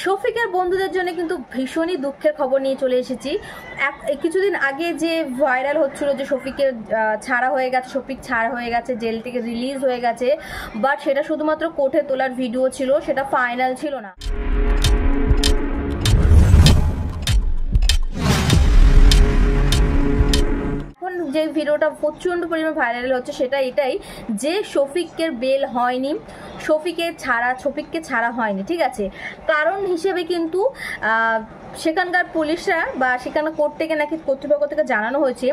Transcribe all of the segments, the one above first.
শফিকের বন্ধুদের জন্য কিন্তু ভীষণই দুঃখের খবর নিয়ে চলে এসেছি। কিছুদিন আগে যে ভাইরাল হচ্ছিল যে শফিকের ছাড়া হয়ে গেছে, শফিক ছাড়া হয়ে গেছে, জেল থেকে রিলিজ হয়ে গেছে, বাট সেটা শুধুমাত্র কোর্টে তোলার ভিডিও ছিল, সেটা ফাইনাল ছিল না। এখন যে ভিডিওটা প্রচণ্ড পরিমাণে ভাইরাল হচ্ছে সেটা এটাই যে শফিকের বেল হয়নি, শফিককে ছাড়া হয়নি, ঠিক আছে। কারণ হিসেবে কিন্তু সেখানকার পুলিশরা বা সেখানে কোর্ট থেকে নাকি কর্তৃপক্ষ থেকে জানানো হয়েছে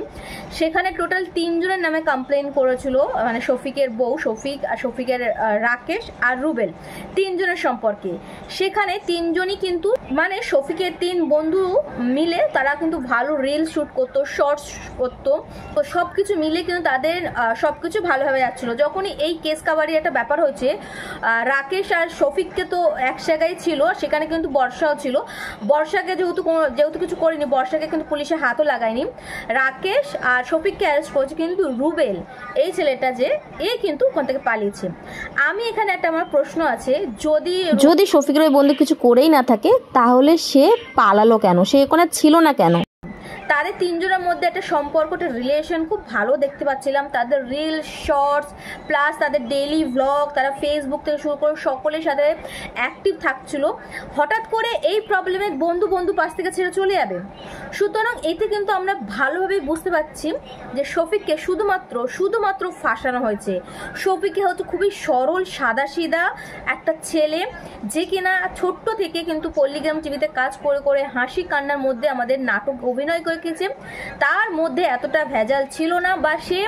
সেখানে টোটাল 3 জনের নামে কমপ্লেন করেছিল, মানে শফিকের বউ, শফিক আর শফিকের রাকেশ আর রুবেল, 3 জনের সম্পর্কে। সেখানে 3 জনই কিন্তু মানে শফিকের 3 বন্ধু মিলে তারা কিন্তু ভালো রিল শুট করতো, শর্টস করতো, তো সবকিছু মিলে কিন্তু তাদের সবকিছু ভালোভাবে যাচ্ছিল। যখনই এই কেস কাবারি একটা ব্যাপার হয়েছে, রাকেশ আর শফিককে তো এক জায়গায় ছিল, সেখানে কিন্তু বর্ষাও ছিল। বর্ষাকে যেহেতু কিছু করেনি, বর্ষাকে কিন্তু পুলিশে হাতও লাগায়নি। রাকেশ আর শফিককে অ্যারেস্ট করেছে কিন্তু রুবেল, এই ছেলেটা যে কিন্তু ওখান থেকে পালিয়েছে। আমি এখানে একটা আমার প্রশ্ন আছে, যদি শফিকের ওই বন্ধু কিছু করেই না থাকে তাহলে সে পালালো কেন, সে ওখানে ছিল না কেন? তাদের 3 জনের মধ্যে একটা সম্পর্ক, একটা রিলেশন খুব ভালো দেখতে পাচ্ছিলাম। তাদের রিল, শর্টস প্লাস তাদের ডেইলি ভ্লগ, তারা ফেসবুক থেকে শুরু করে সকলের সাথে অ্যাক্টিভ থাকছিল। হঠাৎ করে এই প্রবলেমে বন্ধু পাশ থেকে ছেড়ে চলে যাবে। সুতরাং এতে কিন্তু আমরা ভালোভাবেই বুঝতে পারছি যে শফিককে শুধুমাত্র ফাঁসানো হয়েছে। শফিককে হচ্ছে খুবই সরল সাদাসিধা একটা ছেলে, যে কিনা ছোট্ট থেকে কিন্তু পল্লীগ্রাম টিভিতে কাজ করে করে হাসি কান্নার মধ্যে আমাদের নাটক অভিনয় করে গেছে। তার মধ্যে এতটা ভেজাল ছিল না, বা সে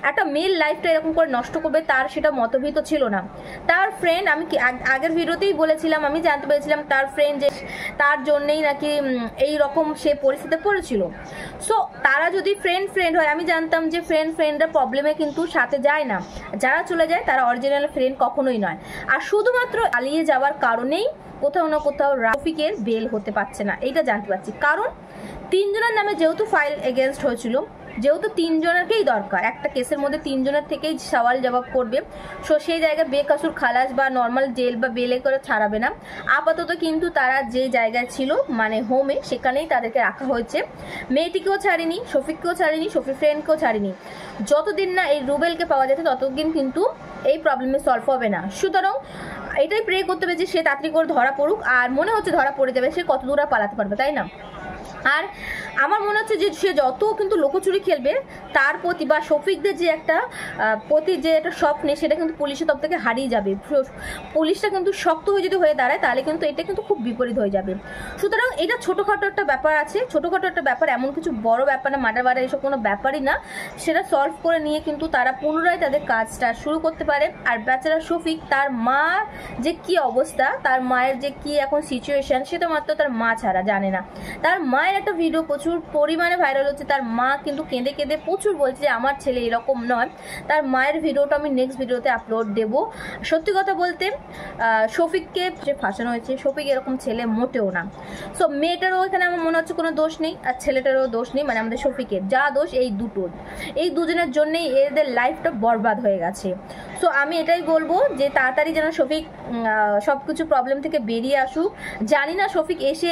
একটা মেয়ের লাইফটা এরকম করে নষ্ট করবে তার সেটা মতভীত ছিল না। তার ফ্রেন্ড, আমি আগের ভিডিওতেই বলেছিলাম, আমি জানতে পেরেছিলাম তার ফ্রেন্ড যে তার জন্যই নাকি এই রকম সে পরিস্থিতিতে পড়েছিল। সো তারা যদি ফ্রেন্ড হয়, আমি জানতাম যে ফ্রেন্ডরা প্রবলেমে কিন্তু সাথে যায় না, যারা চলে যায় তারা অরিজিনাল ফ্রেন্ড কখনোই নয়। আর শুধুমাত্র পালিয়ে যাওয়ার কারণেই কোথাও না কোথাও শফিকের বেল হতে পারছে না, এইটা জানতে পারছি। কারণ 3 জনের নামে যেহেতু ফাইল এগেনস্ট হয়েছিল, যেহেতু 3 জনেরকেই দরকার, একটা কেসের মধ্যে 3 জনের থেকেই সওয়াল জবাব করবে। সো সেই জায়গায় বেকসুর খালাস বা নর্মাল জেল বা বেলে করে ছাড়াবে না। আপাতত কিন্তু তারা যে জায়গায় ছিল মানে হোমে, সেখানেই তাদেরকে রাখা হয়েছে। মেয়েটিকেও ছাড়েনি, শফিককেও ছাড়েনি, শফিক ফ্রেন্ডকেও ছাড়েনি। যতদিন না এই রুবেলকে পাওয়া যাচ্ছে ততদিন কিন্তু এই প্রবলেমে সলভ হবে না। সুতরাং এটাই প্রে করতে হবে যে সে তাড়াতাড়ি করে ধরা পড়ুক। আর মনে হচ্ছে ধরা পড়ে যাবে, সে কত দূর আর পালাতে পারবে, তাই না? আর আমার মনে হচ্ছে যে সে যত কিন্তু লোকচুরি খেলবে তার প্রতি বা শফিকদের যে একটা স্বপ্ন, সেটা কিন্তু পুলিশের তরফ থেকে হারিয়ে যাবে। পুলিশটা কিন্তু শক্ত হয়ে যদি হয়ে দাঁড়ায় তাহলে কিন্তু এটা কিন্তু খুব বিপরীত হয়ে যাবে। সুতরাং এটা ছোটোখাটো একটা ব্যাপার আছে, ছোটোখাটো একটা ব্যাপার, এমন কিছু বড় ব্যাপার না, মার্ডার এসব কোনো ব্যাপারই না। সেটা সলভ করে নিয়ে কিন্তু তারা পুনরায় তাদের কাজটা শুরু করতে পারে। আর বেচারা শফিক, তার মা যে কি অবস্থা, তার মায়ের যে কি এখন সিচুয়েশন, সেটা মাত্র তার মা ছাড়া জানে না। তার মায়ের একটা ভিডিও প্রচুর পরিমাণে ভাইরাল হচ্ছে, তার মা কিন্তু কেঁদে কেঁদে প্রচুর বলছে যে আমার ছেলে এরকম নয়। তার মায়ের ভিডিওটা আমি নেক্সট ভিডিওতে আপলোড দেব। সত্যি কথা বলতে শফিককে যে ফাঁসানো হয়েছে, শফিক এরকম ছেলে মোটেও না। সো মেয়েটারও এখানে আমার মনে হচ্ছে কোনো দোষ নেই, আর ছেলেটারও দোষ নেই, মানে আমাদের শফিকের যা দোষ এই দুজনের জন্যই এদের লাইফটা বরবাদ হয়ে গেছে। সো আমি এটাই বলবো যে তাড়াতাড়ি যেন শফিক সবকিছু প্রবলেম থেকে বেরিয়ে আসুক। জানি না শফিক এসে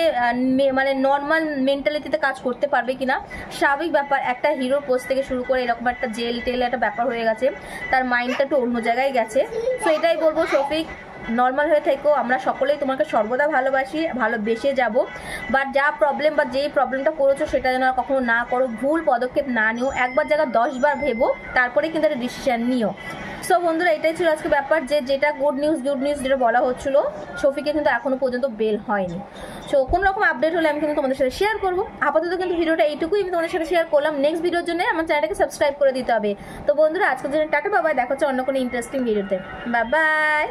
মানে নর্মাল মেন্টালিটিতে কাজ করতে পারবে কিনা। স্বাভাবিক ব্যাপার, একটা হিরোর পোস্ট থেকে শুরু করে এরকম একটা জেল একটা ব্যাপার হয়ে গেছে, তার মাইন্ডটা একটু অন্য জায়গায় গেছে। সো এটাই বলবো, শফিক নর্মাল হয়ে থেকো, আমরা সকলেই তোমাকে সর্বদা ভালোবাসি, ভালোবেসে যাব। বাট যা প্রবলেম বা যেই প্রবলেমটা করেছো সেটা যেন কখনো না করো, ভুল পদক্ষেপ না নিও, একবার জায়গায় 10 বার ভেবো, তারপরে কিন্তু একটা ডিসিশন নিও। সো বন্ধুরা, এটাই ছিল আজকে ব্যাপার, যেটা গুড নিউজ যেটা বলা হচ্ছিল, শফিকে কিন্তু এখনো পর্যন্ত বেল হয়নি। সো কোনো রকম আপডেট হলে আমি কিন্তু তোমাদের সাথে শেয়ার করবো। আপাতত কিন্তু ভিডিওটা এইটুকুই আমি তোমাদের সাথে শেয়ার করলাম। নেক্সট ভিডিওর জন্য আমার চ্যানেলটাকে সাবস্ক্রাইব করে দিতে হবে। তো বন্ধুরা, আজকের জন্য টাটা, বাবাই, দেখা হচ্ছে অন্য কোনো ইন্টারেস্টিং ভিডিওতে। Bye bye.